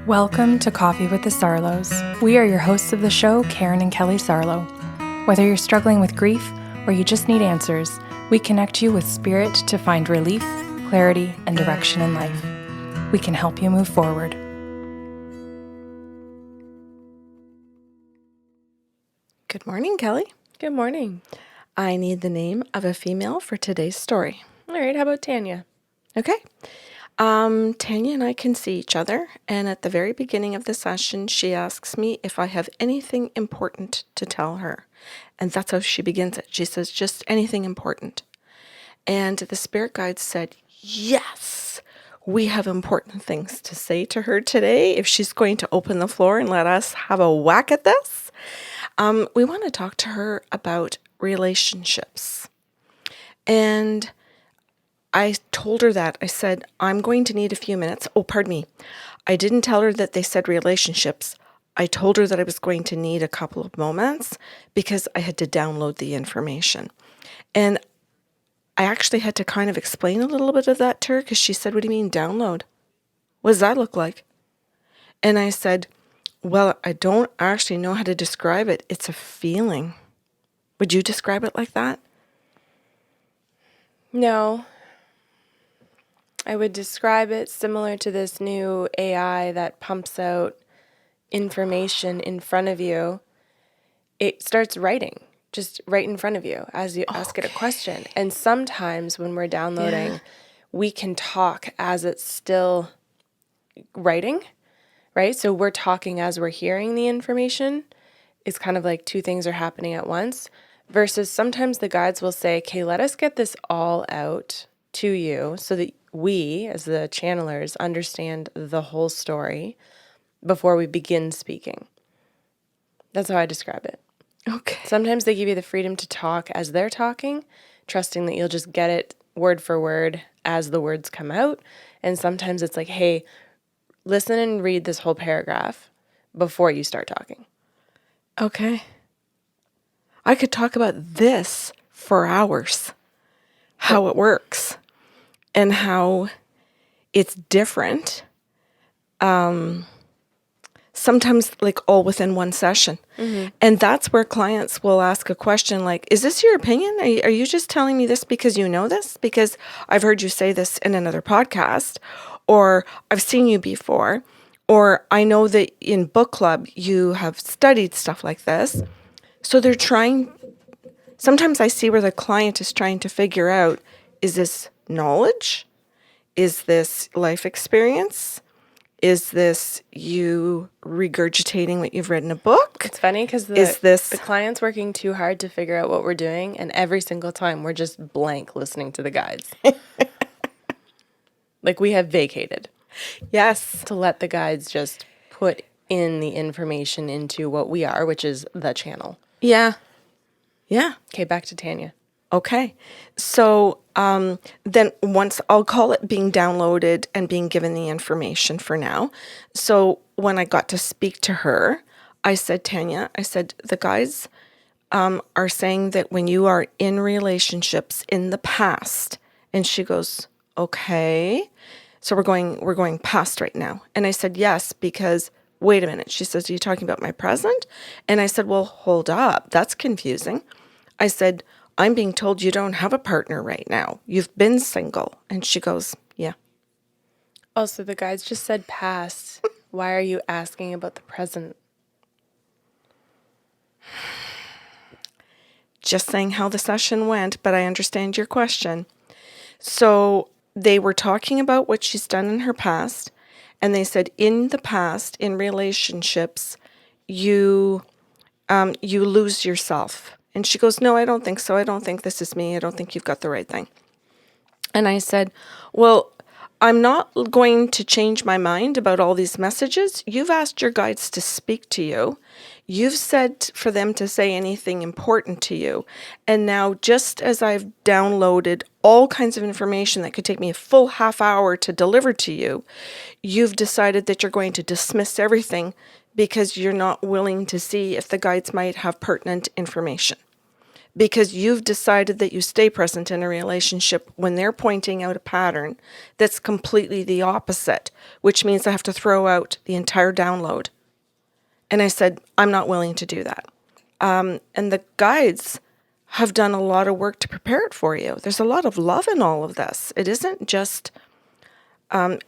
Welcome to Coffee with the Sarlos. We are your hosts of the show, Karen and Kelly Sarlo. Whether you're struggling with grief or you just need answers, we connect you with spirit to find relief, clarity, and direction in life. We can help you move forward. Good morning, Kelly. Good morning. I need the name of a female for today's story. All right, how about Tanya? Okay. Tanya and I can see each other, and at the very beginning of the session, she asks me if I have anything important to tell her. And that's how she begins it. She says, just anything important. And the spirit guide said, yes, we have important things to say to her today. If she's going to open the floor and let us have a whack at this, we want to talk to her about relationships. And I told her that. I said, I'm going to need a few minutes. Oh, pardon me. I didn't tell her that they said relationships. I told her that I was going to need a couple of moments because I had to download the information. And I actually had to kind of explain a little bit of that to her because she said, what do you mean download? What does that look like? And I said, well, I don't actually know how to describe it. It's a feeling. Would you describe it like that? No. I would describe it similar to this new AI that pumps out information in front of you. It starts writing, just right in front of you as you ask it a question. And sometimes when we're downloading, we can talk as it's still writing, right? So we're talking as we're hearing the information. It's kind of like two things are happening at once. Versus sometimes the guides will say, okay, let us get this all out to you so that we, as the channelers, understand the whole story before we begin speaking. That's how I describe it. Okay. Sometimes they give you the freedom to talk as they're talking, trusting that you'll just get it word for word as the words come out. And sometimes it's like, hey, listen and read this whole paragraph before you start talking. Okay. I could talk about this for hours, how it works and how it's different. Sometimes like all within one session. Mm-hmm. And that's where clients will ask a question like, is this your opinion? Are you just telling me this because you know this? Because I've heard you say this in another podcast, or I've seen you before, or I know that in book club you have studied stuff like this. So they're trying, sometimes I see where the client is trying to figure out, is this knowledge? Is this life experience? Is this you regurgitating what you've read in a book? It's funny because the client's working too hard to figure out what we're doing, and every single time we're just blank listening to the guides. Like we have vacated. Yes. To let the guides just put in the information into what we are, which is the channel. Yeah. Yeah. Okay, back to Tanya. Okay. So then once I'll call it being downloaded and being given the information for now. So when I got to speak to her, I said, Tanya, I said, the guys are saying that when you are in relationships in the past, and she goes, okay. So we're going past right now. And I said, yes, because wait a minute. She says, are you talking about my present? And I said, well, hold up. That's confusing. I said, I'm being told you don't have a partner right now. You've been single. And she goes, yeah. Also, the guides just said past. Why are you asking about the present? Just saying how the session went, but I understand your question. So they were talking about what she's done in her past. And they said in the past, in relationships, you lose yourself. And she goes, no, I don't think so. I don't think this is me. I don't think you've got the right thing. And I said, well, I'm not going to change my mind about all these messages. You've asked your guides to speak to you. You've said for them to say anything important to you. And now, just as I've downloaded all kinds of information that could take me a full half hour to deliver to you, you've decided that you're going to dismiss everything because you're not willing to see if the guides might have pertinent information. because you've decided that you stay present in a relationship when they're pointing out a pattern that's completely the opposite, which means I have to throw out the entire download. And I said, I'm not willing to do that. And the guides have done a lot of work to prepare it for you. There's a lot of love in all of this. It isn't just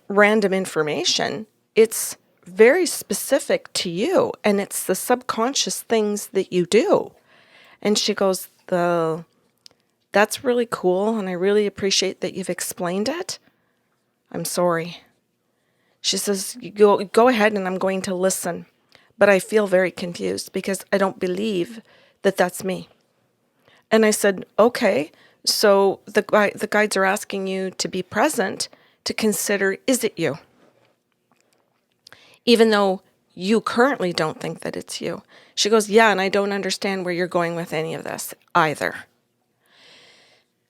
random information. It's very specific to you, and it's the subconscious things that you do. And she goes, that's really cool, and I really appreciate that you've explained it. I'm sorry. She says, go ahead and I'm going to listen. But I feel very confused because I don't believe that that's me. And I said, okay, so the guides are asking you to be present, to consider, is it you? Even though you currently don't think that it's you. She goes, yeah, and I don't understand where you're going with any of this either.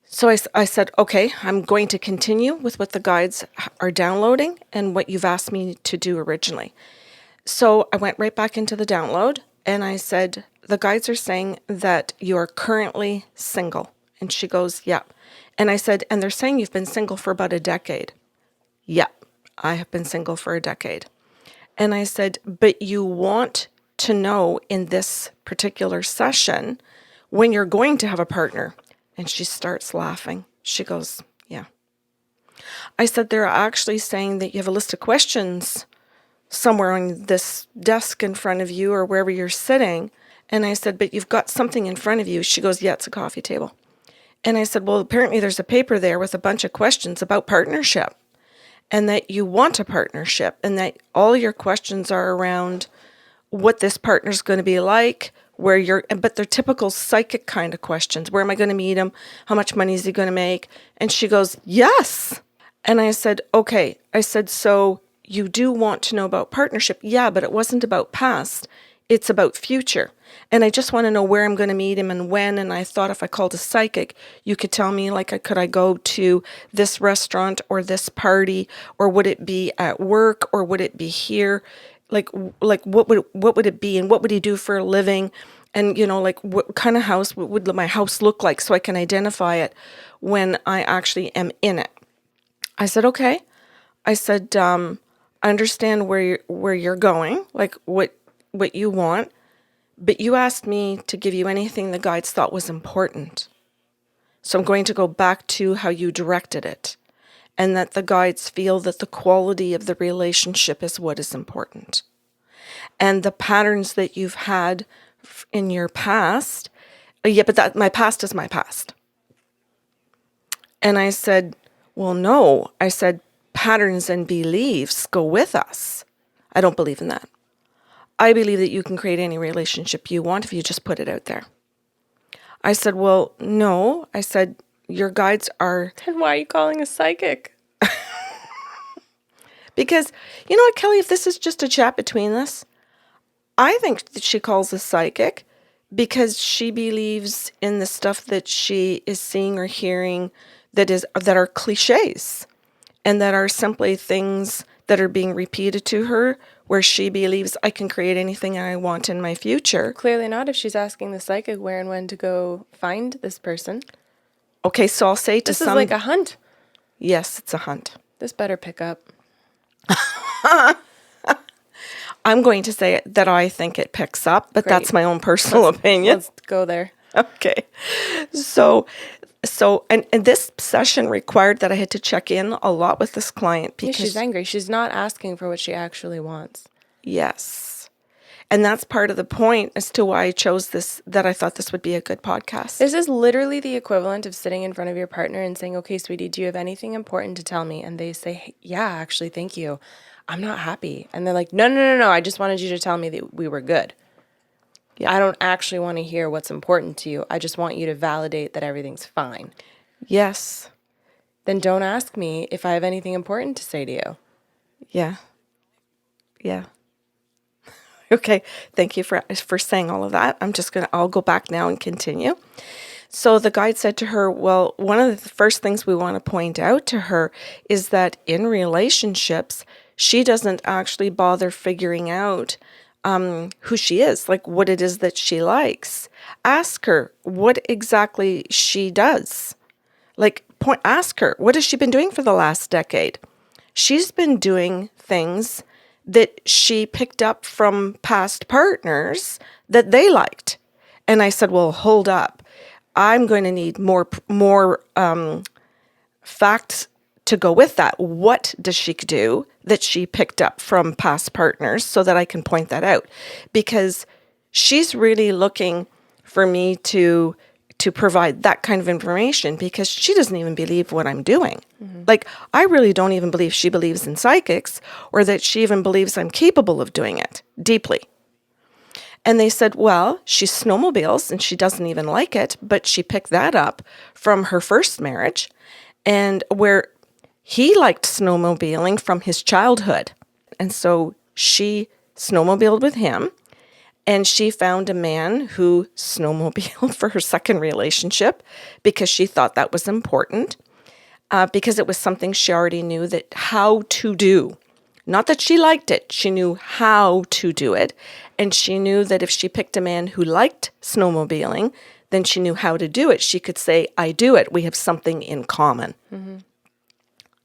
So I said, okay, I'm going to continue with what the guides are downloading and what you've asked me to do originally. So I went right back into the download and I said, the guides are saying that you are currently single. And she goes, yeah. And I said, and they're saying you've been single for about a decade. Yeah, I have been single for a decade. And I said, but you want to know in this particular session when you're going to have a partner. And she starts laughing. She goes, yeah. I said, they're actually saying that you have a list of questions somewhere on this desk in front of you or wherever you're sitting. And I said, but you've got something in front of you. She goes, yeah, it's a coffee table. And I said, well, apparently there's a paper there with a bunch of questions about partnership and that you want a partnership and that all your questions are around what this partner's going to be like, but they're typical psychic kind of questions. Where am I going to meet him? How much money is he going to make? And she goes, yes. And I said, okay. I said, so you do want to know about partnership? Yeah, but it wasn't about past. It's about future. And I just want to know where I'm going to meet him and when. And I thought if I called a psychic, you could tell me, like, could I go to this restaurant or this party, or would it be at work, or would it be here? Like what would it be, and what would he do for a living? And, like, what kind of house would my house look like, so I can identify it when I actually am in it. I said, okay. I said, I understand where you're going, like what you want, but you asked me to give you anything the guides thought was important. So I'm going to go back to how you directed it, and that the guides feel that the quality of the relationship is what is important. And the patterns that you've had in your past, but my past is my past. And I said, well, no. I said, patterns and beliefs go with us. I don't believe in that. I believe that you can create any relationship you want if you just put it out there. I said, well, no. I said, your guides are... Then why are you calling a psychic? Because, you know what, Kelly, if this is just a chat between us, I think that she calls a psychic because she believes in the stuff that she is seeing or hearing that are cliches and that are simply things that are being repeated to her, where she believes I can create anything I want in my future. Clearly not, if she's asking the psychic where and when to go find this person. Okay, so I'll say This is like a hunt. Yes, it's a hunt. This better pick up. I'm going to say that I think it picks up, but Great. That's my own personal opinion. Let's go there. Okay. So and this session required that I had to check in a lot with this client because she's angry. She's not asking for what she actually wants. Yes. And that's part of the point as to why I chose this, that I thought this would be a good podcast. This is literally the equivalent of sitting in front of your partner and saying, okay, sweetie, do you have anything important to tell me? And they say, hey, yeah, actually, thank you. I'm not happy. And they're like, no. I just wanted you to tell me that we were good. Yeah. I don't actually want to hear what's important to you. I just want you to validate that everything's fine. Yes. Then don't ask me if I have anything important to say to you. Yeah. Okay. Thank you for saying all of that. I'll go back now and continue. So the guide said to her, well, one of the first things we want to point out to her is that in relationships, she doesn't actually bother figuring out who she is, like what it is that she likes. Ask her what exactly she does. Ask her, what has she been doing for the last decade? She's been doing things that she picked up from past partners that they liked. And I said, well, hold up. I'm going to need more facts to go with that. What does she do that she picked up from past partners so that I can point that out? Because she's really looking for me to provide that kind of information because she doesn't even believe what I'm doing. Like, I really don't even believe she believes in psychics or that she even believes I'm capable of doing it deeply. And they said, well, she snowmobiles and she doesn't even like it, but she picked that up from her first marriage and where he liked snowmobiling from his childhood. And so she snowmobiled with him. And she found a man who snowmobiled for her second relationship because she thought that was important, because it was something she already knew that how to do. Not that she liked it, she knew how to do it. And she knew that if she picked a man who liked snowmobiling, then she knew how to do it. She could say, I do it. We have something in common. Mm-hmm.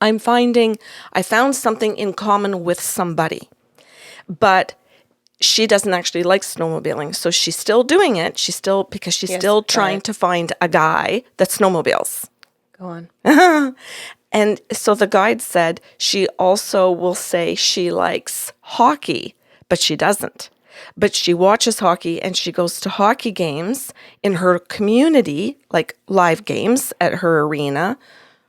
I found something in common with somebody, but she doesn't actually like snowmobiling. So she's still doing it. She's still trying to find a guy that snowmobiles. Go on. And so the guide said she also will say she likes hockey, but she doesn't. But she watches hockey and she goes to hockey games in her community, like live games at her arena.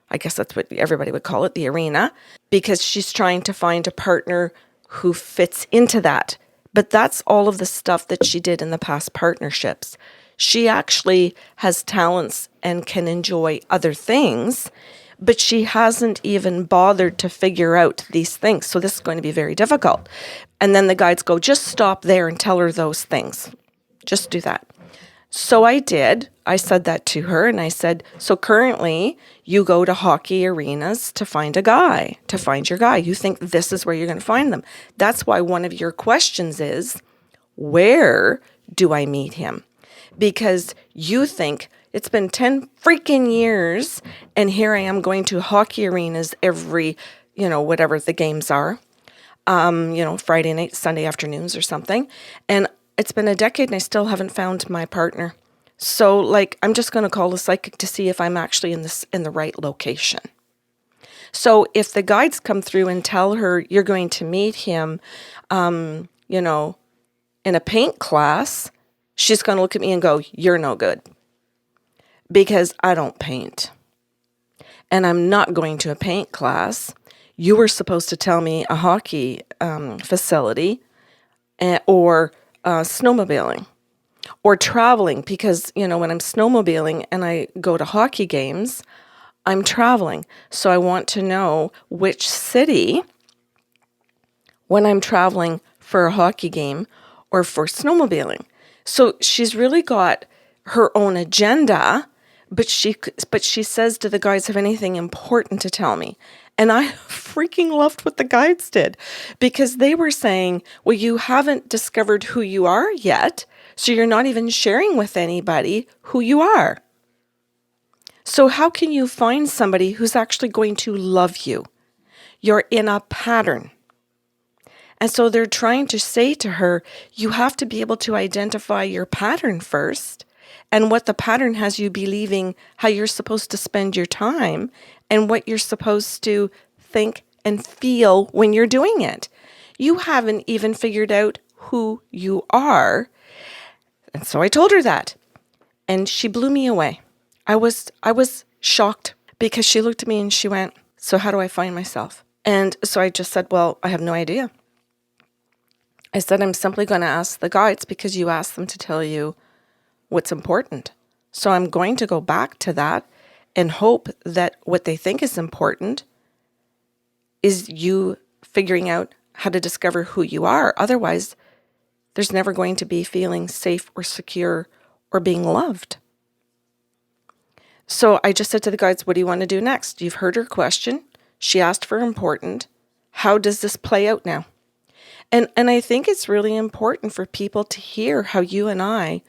I guess that's what everybody would call it, the arena, because she's trying to find a partner who fits into that. But that's all of the stuff that she did in the past partnerships. She actually has talents and can enjoy other things, but she hasn't even bothered to figure out these things. So this is going to be very difficult. And then the guides go, just stop there and tell her those things. Just do that. So I did. I said that to her and I said, so currently you go to hockey arenas to find a guy, to find your guy. You think this is where you're going to find them. That's why one of your questions is, where do I meet him? Because you think it's been 10 freaking years and here I am going to hockey arenas every, whatever the games are, Friday night, Sunday afternoons or something. And it's been a decade and I still haven't found my partner. So I'm just going to call a psychic to see if I'm actually in the right location. So if the guides come through and tell her you're going to meet him, in a paint class, she's going to look at me and go, you're no good because I don't paint and I'm not going to a paint class. You were supposed to tell me a hockey facility or snowmobiling or traveling because, when I'm snowmobiling and I go to hockey games, I'm traveling. So I want to know which city when I'm traveling for a hockey game or for snowmobiling. So she's really got her own agenda, but she says, do the guides have anything important to tell me? And I freaking loved what the guides did because they were saying, well, you haven't discovered who you are yet, so you're not even sharing with anybody who you are. So how can you find somebody who's actually going to love you? You're in a pattern. And so they're trying to say to her, you have to be able to identify your pattern first and what the pattern has you believing, how you're supposed to spend your time and what you're supposed to think and feel when you're doing it. You haven't even figured out who you are. And so I told her that. And she blew me away. I was shocked because she looked at me and she went, so how do I find myself? And so I just said, well, I have no idea. I said, I'm simply going to ask the guides because you asked them to tell you what's important. So I'm going to go back to that and hope that what they think is important is you figuring out how to discover who you are. Otherwise, there's never going to be feeling safe or secure or being loved. So I just said to the guides, what do you want to do next? You've heard her question. She asked for important. How does this play out now? And I think it's really important for people to hear how you and I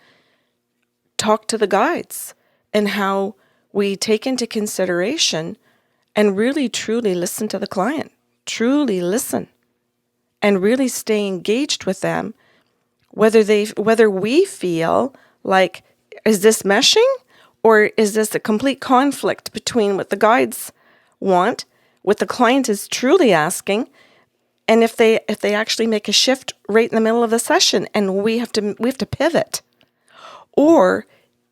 talk to the guides and how we take into consideration and really truly listen to the client. Truly listen and really stay engaged with them, whether we feel like, is this meshing or is this a complete conflict between what the guides want, what the client is truly asking, and if they actually make a shift right in the middle of the session and we have to pivot. Or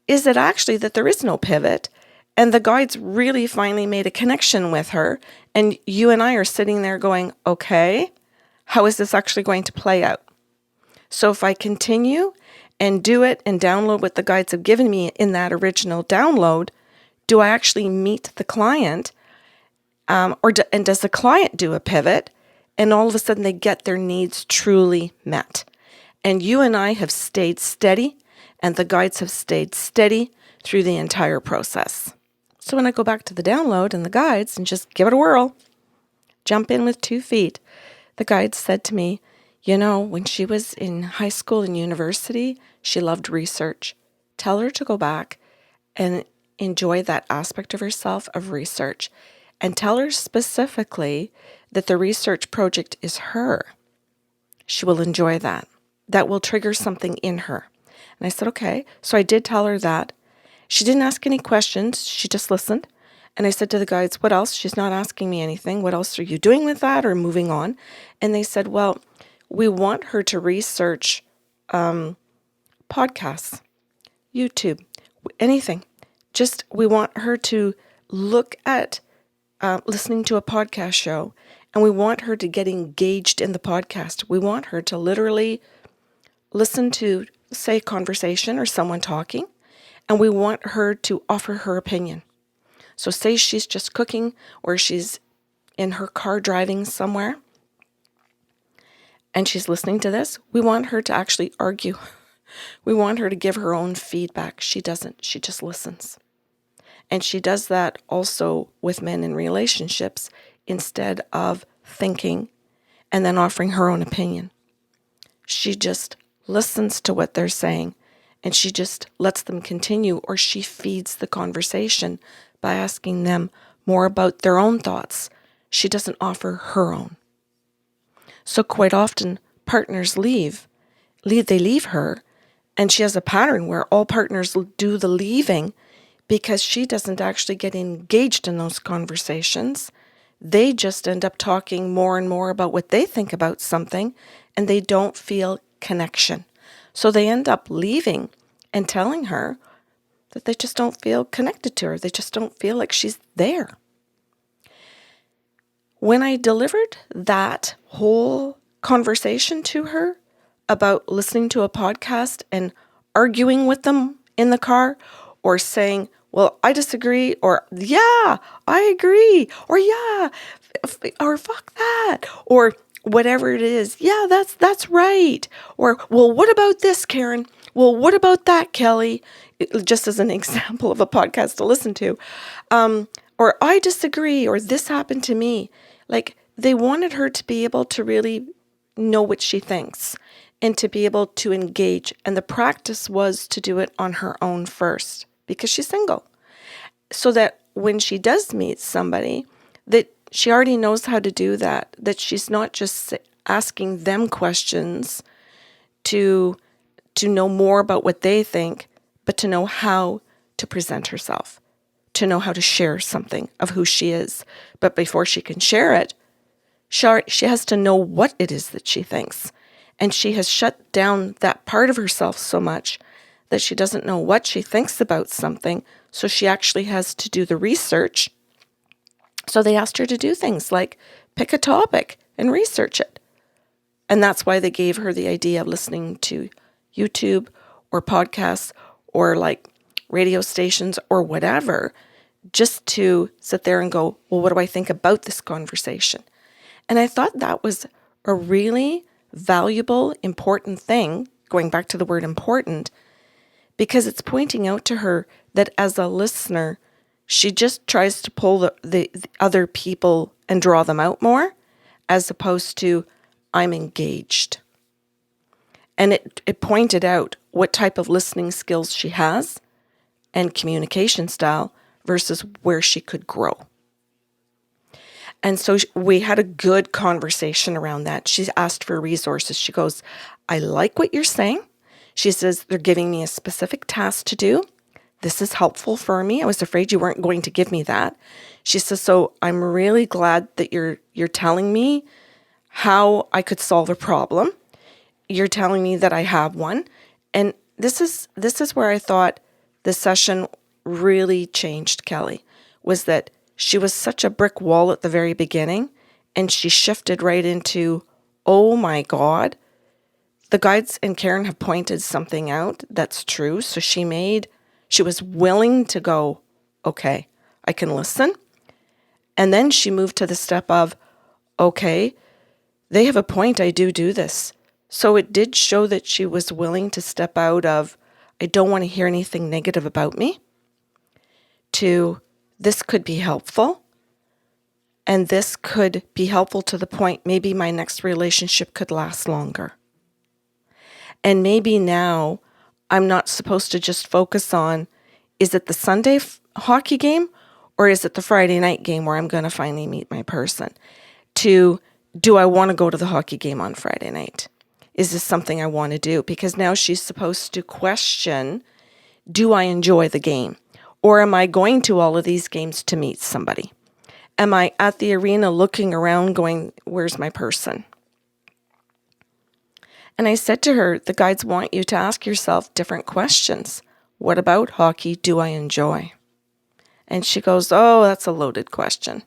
is it actually that there is no pivot and the guides really finally made a connection with her and you and I are sitting there going, okay, how is this actually going to play out? So if I continue and do it and download what the guides have given me in that original download, do I actually meet the client? And does the client do a pivot? And all of a sudden they get their needs truly met. And you and I have stayed steady, and the guides have stayed steady through the entire process. So when I go back to the download and the guides and just give it a whirl, jump in with 2 feet, the guides said to me, when she was in high school and university, she loved research. Tell her to go back and enjoy that aspect of herself of research. And tell her specifically that the research project is her. She will enjoy that. That will trigger something in her. And I said, okay. So I did tell her that. She didn't ask any questions. She just listened. And I said to the guides, what else? She's not asking me anything. What else are you doing with that or moving on? And they said, well, we want her to research podcasts, YouTube, anything. Just we want her to look at listening to a podcast show, and we want her to get engaged in the podcast. We want her to literally listen to, say, a conversation or someone talking, and we want her to offer her opinion. So say she's just cooking or she's in her car driving somewhere and she's listening to this, we want her to actually argue. We want her to give her own feedback. She doesn't. She just listens. And she does that also with men in relationships instead of thinking and then offering her own opinion. She just listens to what they're saying and she just lets them continue, or she feeds the conversation by asking them more about their own thoughts. She doesn't offer her own. So quite often partners leave her, and she has a pattern where all partners do the leaving because she doesn't actually get engaged in those conversations. They just end up talking more and more about what they think about something, and they don't feel connection. So they end up leaving and telling her that they just don't feel connected to her. They just don't feel like she's there. When I delivered that whole conversation to her about listening to a podcast and arguing with them in the car, or saying, well, I disagree, or yeah, I agree, or yeah, or fuck that, or whatever it is, yeah, that's right, or well, what about this, Karen? Well, what about that, Kelly? Just as an example of a podcast to listen to. Or I disagree, or this happened to me. Like, they wanted her to be able to really know what she thinks and to be able to engage. And the practice was to do it on her own first because she's single. So that when she does meet somebody, that she already knows how to do that, that she's not just asking them questions to know more about what they think, but to know how to present herself, to know how to share something of who she is. But before she can share it, she has to know what it is that she thinks. And she has shut down that part of herself so much that she doesn't know what she thinks about something. So she actually has to do the research. So they asked her to do things like pick a topic and research it. And that's why they gave her the idea of listening to YouTube or podcasts or like radio stations or whatever, just to sit there and go, well, what do I think about this conversation? And I thought that was a really valuable, important thing, going back to the word important, because it's pointing out to her that as a listener, she just tries to pull the other people and draw them out more, as opposed to I'm engaged. And it pointed out what type of listening skills she has and communication style versus where she could grow. And so we had a good conversation around that. She asked for resources. She goes, I like what you're saying. She says, they're giving me a specific task to do. This is helpful for me. I was afraid you weren't going to give me that. She says, so I'm really glad that you're telling me how I could solve a problem. You're telling me that I have one. And this is where I thought the session really changed Kelly, was that she was such a brick wall at the very beginning, and she shifted right into, oh my God, the guides and Karen have pointed something out that's true. So she was willing to go, okay, I can listen. And then she moved to the step of, okay, they have a point, I do this. So it did show that she was willing to step out of, I don't want to hear anything negative about me, to this could be helpful. And this could be helpful to the point maybe my next relationship could last longer. And maybe now I'm not supposed to just focus on, is it the Sunday hockey game or is it the Friday night game where I'm going to finally meet my person? To, do I want to go to the hockey game on Friday night? Is this something I want to do? Because now she's supposed to question, do I enjoy the game? Or am I going to all of these games to meet somebody? Am I at the arena looking around going, where's my person? And I said to her, the guides want you to ask yourself different questions. What about hockey do I enjoy? And she goes, oh, that's a loaded question.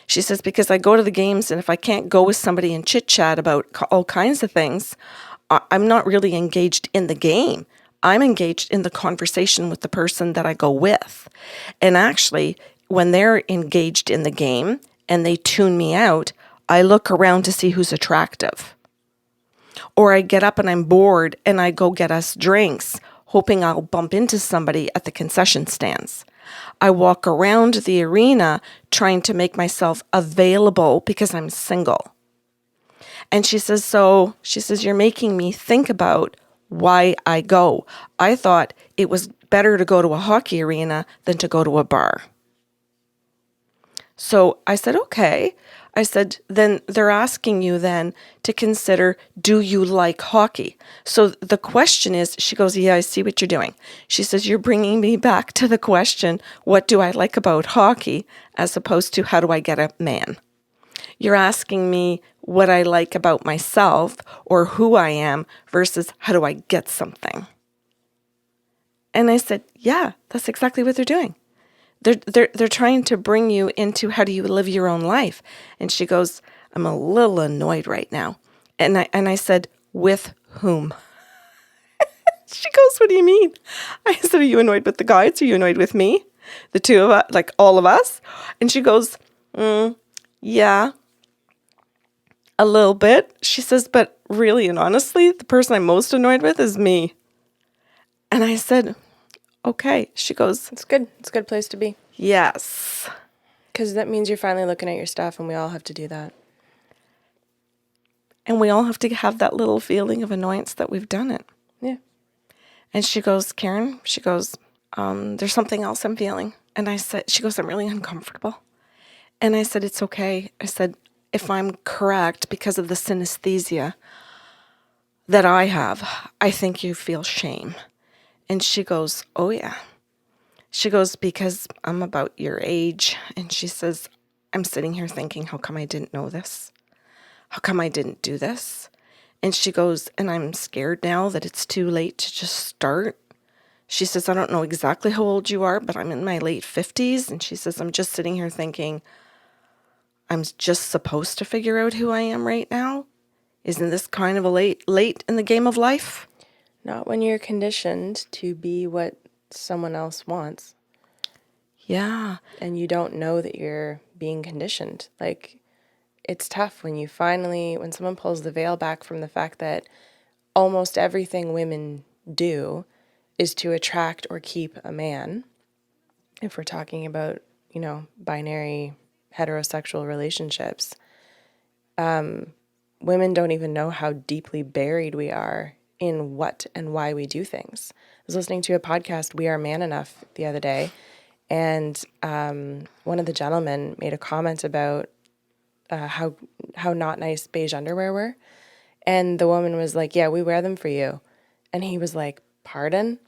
She says, because I go to the games and if I can't go with somebody and chit chat about all kinds of things, I'm not really engaged in the game. I'm engaged in the conversation with the person that I go with. And actually, when they're engaged in the game and they tune me out, I look around to see who's attractive. Or I get up and I'm bored and I go get us drinks, hoping I'll bump into somebody at the concession stands. I walk around the arena trying to make myself available because I'm single. And she says, you're making me think about why I go. I thought it was better to go to a hockey arena than to go to a bar. So I said, okay. I said, then they're asking you then to consider, do you like hockey? So the question is, she goes, yeah, I see what you're doing. She says, you're bringing me back to the question, what do I like about hockey, as opposed to how do I get a man? You're asking me what I like about myself or who I am versus how do I get something? And I said, yeah, that's exactly what they're doing. They're trying to bring you into how do you live your own life. And she goes, I'm a little annoyed right now. And I said, with whom? She goes, what do you mean? I said, are you annoyed with the guides? Are you annoyed with me? The two of us, like all of us? And she goes, yeah, a little bit. She says, but really and honestly, the person I'm most annoyed with is me. And I said, okay. She goes, It's good. It's a good place to be. yes. Because that means you're finally looking at your stuff, and we all have to do that. And we all have to have that little feeling of annoyance that we've done it. Yeah. And she goes, Karen, she goes, there's something else I'm feeling. And I said, she goes, I'm really uncomfortable. And I said, it's okay. I said, if I'm correct, because of the synesthesia that I have, I think you feel shame. And she goes, oh yeah. She goes, because I'm about your age. And she says, I'm sitting here thinking, how come I didn't know this? How come I didn't do this? And she goes, and I'm scared now that it's too late to just start. She says, I don't know exactly how old you are, but I'm in my late 50s. And she says, I'm just sitting here thinking, I'm just supposed to figure out who I am right now? Isn't this kind of a late in the game of life? Not when you're conditioned to be what someone else wants. Yeah. And you don't know that you're being conditioned. Like, it's tough when someone pulls the veil back from the fact that almost everything women do is to attract or keep a man. If we're talking about, binary heterosexual relationships, women don't even know how deeply buried we are in what and why we do things. I was listening to a podcast, We Are Man Enough, the other day, and one of the gentlemen made a comment about how not nice beige underwear were. And the woman was like, yeah, we wear them for you. And he was like, pardon?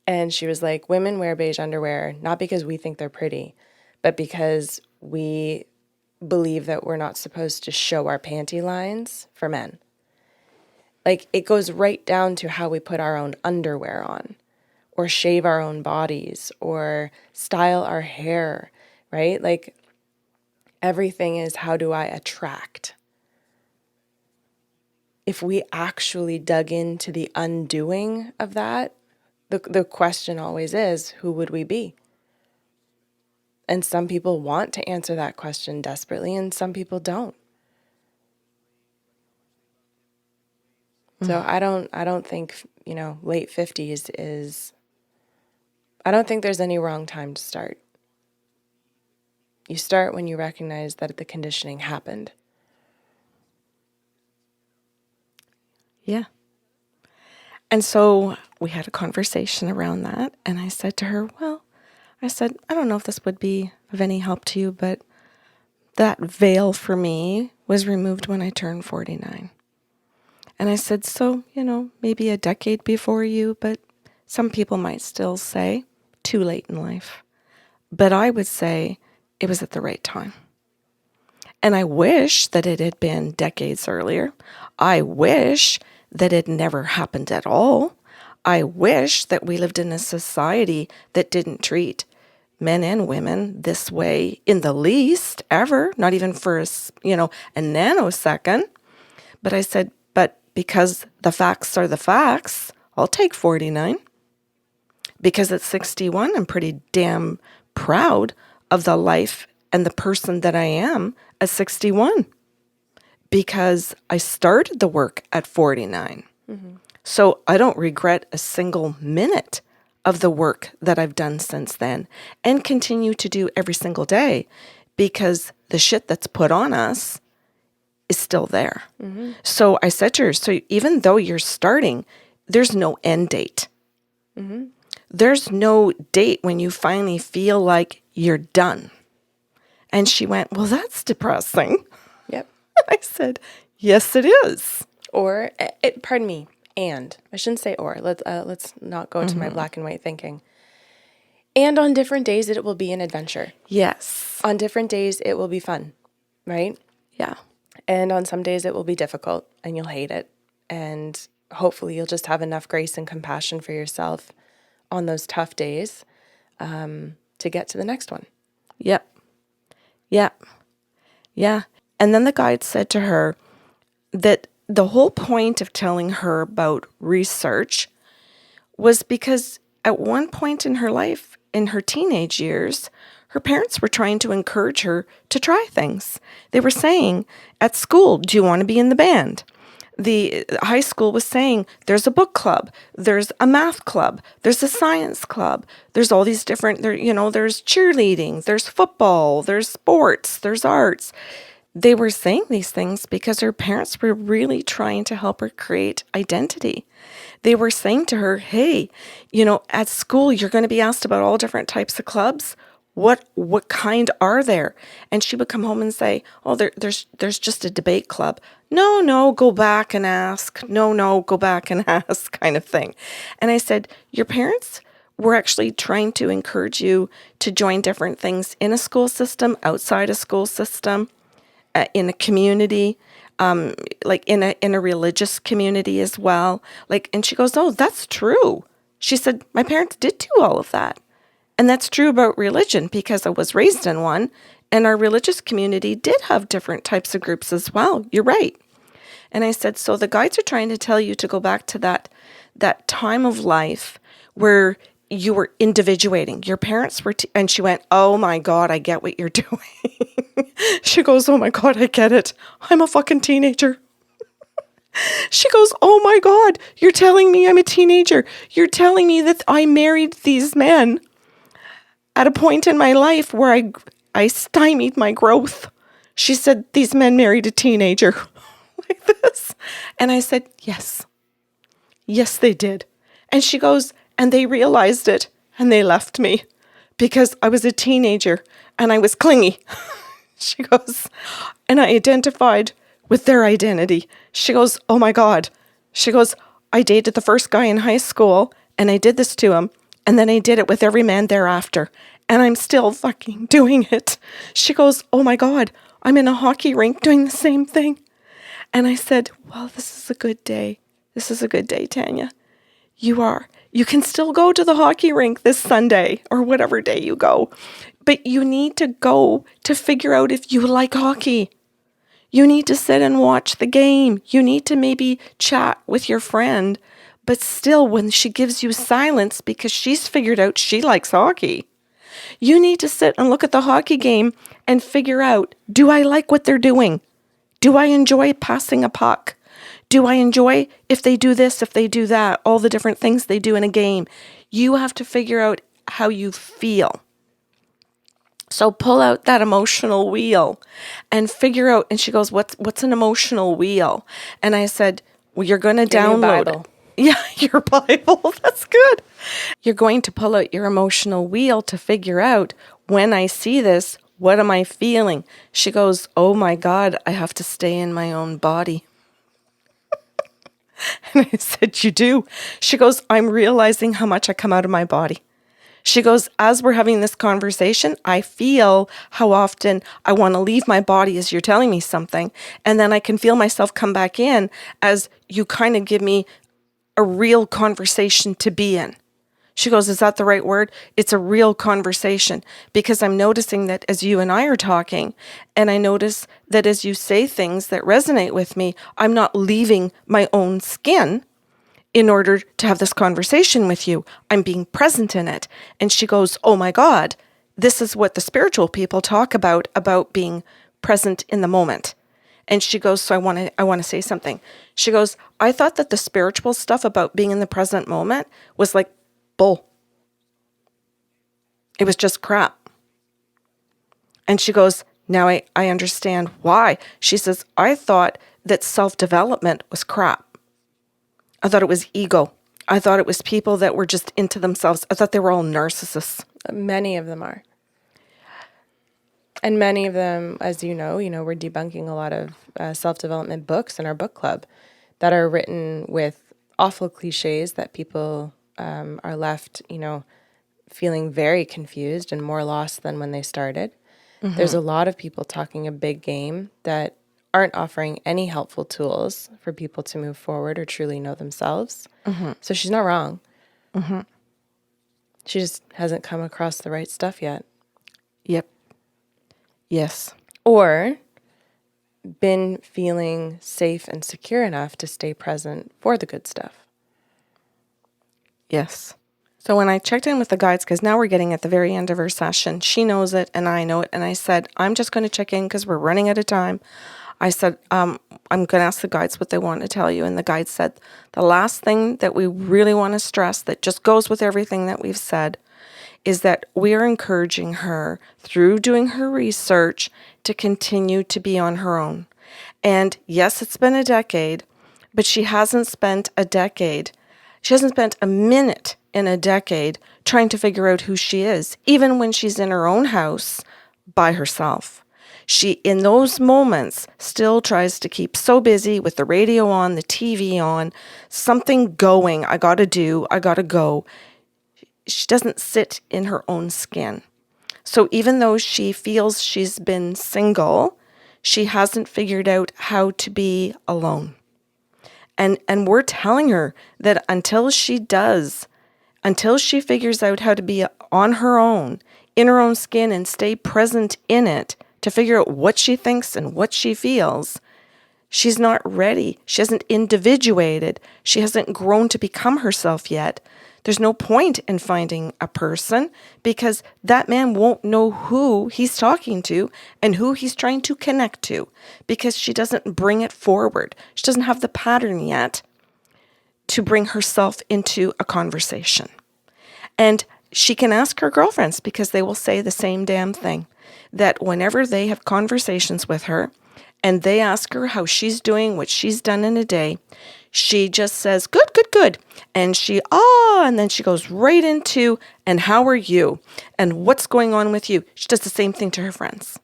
And she was like, women wear beige underwear, not because we think they're pretty, but because we believe that we're not supposed to show our panty lines for men. Like, it goes right down to how we put our own underwear on, or shave our own bodies, or style our hair, right? Like, everything is, how do I attract? If we actually dug into the undoing of that, the question always is, who would we be? And some people want to answer that question desperately, and some people don't. So I don't think, late 50s is, I don't think there's any wrong time to start. You start when you recognize that the conditioning happened. Yeah. And so we had a conversation around that. And I said to her, I don't know if this would be of any help to you, but that veil for me was removed when I turned 49. And I said, so, maybe a decade before you, but some people might still say too late in life. But I would say it was at the right time. And I wish that it had been decades earlier. I wish that it never happened at all. I wish that we lived in a society that didn't treat men and women this way in the least ever, not even for a nanosecond. But I said, but because the facts are the facts, I'll take 49. Because at 61, I'm pretty damn proud of the life and the person that I am at 61. Because I started the work at 49. Mm-hmm. So I don't regret a single minute of the work that I've done since then and continue to do every single day, because the shit that's put on us is still there. Mm-hmm. So I said to her, so even though you're starting, there's no end date. Mm-hmm. There's no date when you finally feel like you're done. And she went, well, that's depressing. Yep. I said, yes, it is. Or, pardon me, and. I shouldn't say or. Let's not go into my black and white thinking. And on different days, it will be an adventure. Yes. On different days, it will be fun, right? Yeah. And on some days, it will be difficult and you'll hate it. And hopefully you'll just have enough grace and compassion for yourself on those tough days to get to the next one. Yep. Yep. Yeah. And then the guide said to her that the whole point of telling her about research was because at one point in her life, in her teenage years, her parents were trying to encourage her to try things. They were saying, at school, do you want to be in the band? The high school was saying, there's a book club, there's a math club, there's a science club, there's all these different, there's cheerleading, there's football, there's sports, there's arts. They were saying these things because her parents were really trying to help her create identity. They were saying to her, hey, at school, you're going to be asked about all different types of clubs. What kind are there? And she would come home and say, oh, there's just a debate club. No, go back and ask. No, go back and ask, kind of thing. And I said, your parents were actually trying to encourage you to join different things in a school system, outside a school system, in a community, like in a religious community as well. And she goes, oh, that's true. She said, my parents did do all of that. And that's true about religion because I was raised in one, and our religious community did have different types of groups as well. You're right. And I said, so the guides are trying to tell you to go back to that time of life where you were individuating. Your parents were, and she went, oh my God, I get what you're doing. She goes, oh my God, I get it. I'm a fucking teenager. She goes, oh my God, you're telling me I'm a teenager. You're telling me that I married these men at a point in my life where I stymied my growth. She said, these men married a teenager. like this? And I said, yes. Yes, they did. And she goes, and they realized it and they left me because I was a teenager and I was clingy. She goes, and I identified with their identity. She goes, oh my God. She goes, I dated the first guy in high school and I did this to him. And then I did it with every man thereafter. And I'm still fucking doing it. She goes, oh my God, I'm in a hockey rink doing the same thing. And I said, well, this is a good day. This is a good day, Tanya. You are. You can still go to the hockey rink this Sunday or whatever day you go. But you need to go to figure out if you like hockey. You need to sit and watch the game. You need to maybe chat with your friend. But still, when she gives you silence because she's figured out she likes hockey, you need to sit and look at the hockey game and figure out, do I like what they're doing? Do I enjoy passing a puck? Do I enjoy if they do this, if they do that, all the different things they do in a game? You have to figure out how you feel. So pull out that emotional wheel and figure out. And she goes, what's an emotional wheel? And I said, well, you're going to download it. Yeah, your Bible. That's good. You're going to pull out your emotional wheel to figure out, when I see this, what am I feeling? She goes, oh my God, I have to stay in my own body. And I said, you do? She goes, I'm realizing how much I come out of my body. She goes, as we're having this conversation, I feel how often I want to leave my body as you're telling me something. And then I can feel myself come back in as you kind of give me a real conversation to be in. She goes, is that the right word? It's a real conversation, because I'm noticing that as you and I are talking, and I notice that as you say things that resonate with me, I'm not leaving my own skin in order to have this conversation with you. I'm being present in it. And she goes, oh my God, this is what the spiritual people talk about being present in the moment. And she goes, so I want to say something. She goes, I thought that the spiritual stuff about being in the present moment was like bull. It was just crap. And she goes, now I understand why. She says, I thought that self-development was crap. I thought it was ego. I thought it was people that were just into themselves. I thought they were all narcissists. Many of them are. And many of them, as you know, we're debunking a lot of self-development books in our book club that are written with awful cliches that people are left, feeling very confused and more lost than when they started. Mm-hmm. There's a lot of people talking a big game that aren't offering any helpful tools for people to move forward or truly know themselves. Mm-hmm. So she's not wrong. Mm-hmm. She just hasn't come across the right stuff yet. Yep. Yes. Or been feeling safe and secure enough to stay present for the good stuff. Yes. So when I checked in with the guides, because now we're getting at the very end of her session, she knows it and I know it. And I said, I'm just going to check in because we're running out of time. I said, I'm going to ask the guides what they want to tell you. And the guides said, the last thing that we really want to stress that just goes with everything that we've said is that we are encouraging her through doing her research to continue to be on her own. And yes, it's been a decade, but she hasn't spent a minute in a decade trying to figure out who she is, even when she's in her own house by herself. She, in those moments, still tries to keep so busy with the radio on, the TV on, something going, I gotta go. She doesn't sit in her own skin. So even though she feels she's been single, she hasn't figured out how to be alone. And we're telling her that until she figures out how to be on her own, in her own skin, and stay present in it, to figure out what she thinks and what she feels, she's not ready. She hasn't individuated. She hasn't grown to become herself yet. There's no point in finding a person because that man won't know who he's talking to and who he's trying to connect to because she doesn't bring it forward. She doesn't have the pattern yet to bring herself into a conversation. And she can ask her girlfriends because they will say the same damn thing, that whenever they have conversations with her and they ask her how she's doing, what she's done in a day, she just says, good, good, good. And and then she goes right into, and how are you? And what's going on with you? She does the same thing to her friends.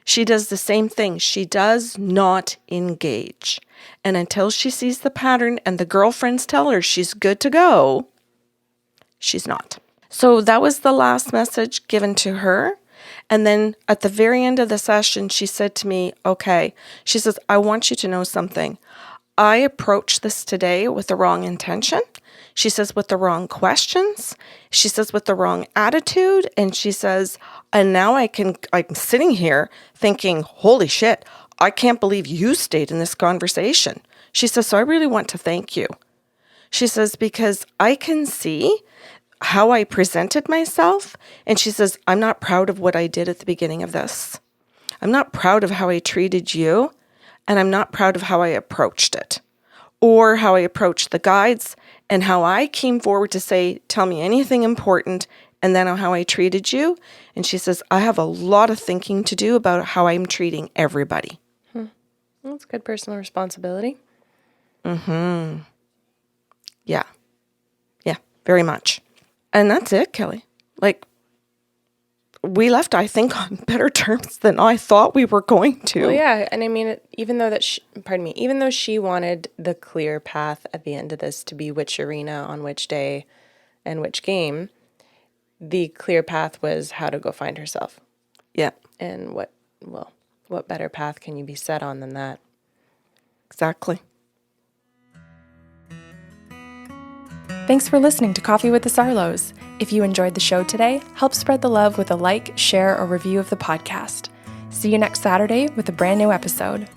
She does the same thing. She does not engage. And until she sees the pattern and the girlfriends tell her she's good to go, she's not. So that was the last message given to her. And then at the very end of the session, she said to me, okay, she says, I want you to know something. I approached this today with the wrong intention. She says, with the wrong questions. She says, with the wrong attitude. And she says, and now I'm sitting here thinking, holy shit, I can't believe you stayed in this conversation. She says, so I really want to thank you. She says, because I can see how I presented myself. And she says, I'm not proud of what I did at the beginning of this. I'm not proud of how I treated you. And I'm not proud of how I approached it or how I approached the guides and how I came forward to say, tell me anything important, and then how I treated you. And she says, I have a lot of thinking to do about how I'm treating everybody. That's good personal responsibility. Yeah. Yeah, very much. And that's it, Kelly. Like, we left, I think, on better terms than I thought we were going to. Well, yeah, and I mean, even though she wanted the clear path at the end of this to be which arena on which day and which game, the clear path was how to go find herself. Yeah. And what better path can you be set on than that? Exactly. Thanks for listening to Coffee with the Sarlos. If you enjoyed the show today, help spread the love with a like, share, or review of the podcast. See you next Saturday with a brand new episode.